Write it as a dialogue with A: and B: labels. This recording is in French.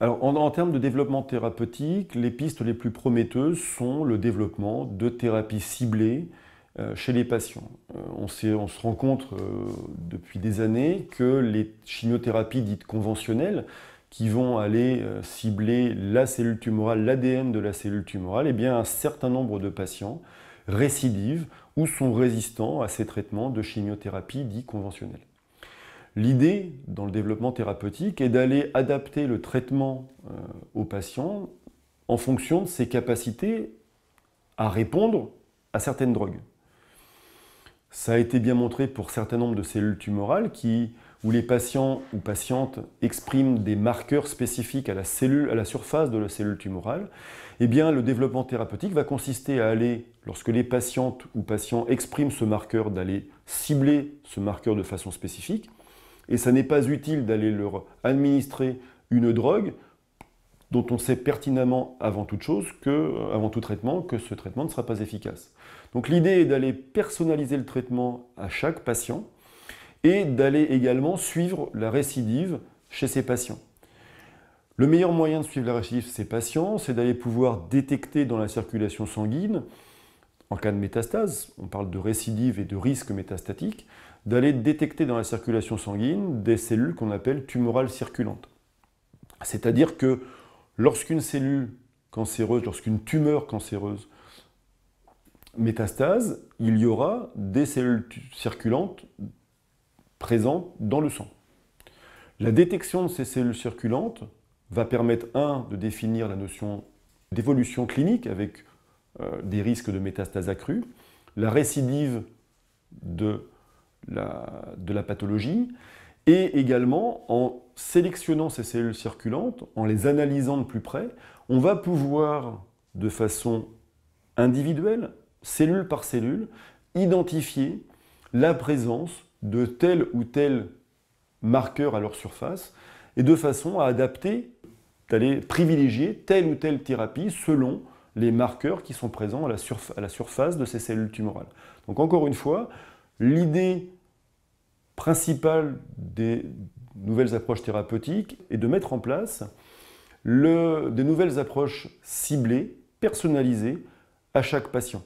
A: Alors, en termes de développement thérapeutique, les pistes les plus prometteuses sont le développement de thérapies ciblées chez les patients. On se rend compte depuis des années que les chimiothérapies dites conventionnelles, qui vont aller cibler la cellule tumorale, l'ADN de la cellule tumorale, eh bien, un certain nombre de patients récidivent ou sont résistants à ces traitements de chimiothérapie dits conventionnels. L'idée dans le développement thérapeutique est d'aller adapter le traitement au patient en fonction de ses capacités à répondre à certaines drogues. Ça a été bien montré pour un certain nombre de cellules tumorales où les patients ou patientes expriment des marqueurs spécifiques à la surface de la cellule tumorale. Eh bien, le développement thérapeutique va consister à aller, lorsque les patientes ou patients expriment ce marqueur, d'aller cibler ce marqueur de façon spécifique. Et ça n'est pas utile d'aller leur administrer une drogue dont on sait pertinemment avant toute chose, avant tout traitement, que ce traitement ne sera pas efficace. Donc l'idée est d'aller personnaliser le traitement à chaque patient et d'aller également suivre la récidive chez ces patients. Le meilleur moyen de suivre la récidive chez ces patients, c'est d'aller pouvoir détecter dans la circulation sanguine, en cas de métastase, on parle de récidive et de risque métastatique, d'aller détecter dans la circulation sanguine des cellules qu'on appelle tumorales circulantes. C'est-à-dire que lorsqu'une cellule cancéreuse, lorsqu'une tumeur cancéreuse métastase, il y aura des cellules circulantes présentes dans le sang. La détection de ces cellules circulantes va permettre, de définir la notion d'évolution clinique avec des risques de métastase accrue, la récidive de la pathologie, et également en sélectionnant ces cellules circulantes, en les analysant de plus près, on va pouvoir, de façon individuelle, cellule par cellule, identifier la présence de tel ou tel marqueur à leur surface, et de façon à adapter, d'aller privilégier telle ou telle thérapie selon les marqueurs qui sont présents à la surface de ces cellules tumorales. Donc encore une fois, l'idée principale des nouvelles approches thérapeutiques est de mettre en place des nouvelles approches ciblées, personnalisées à chaque patient.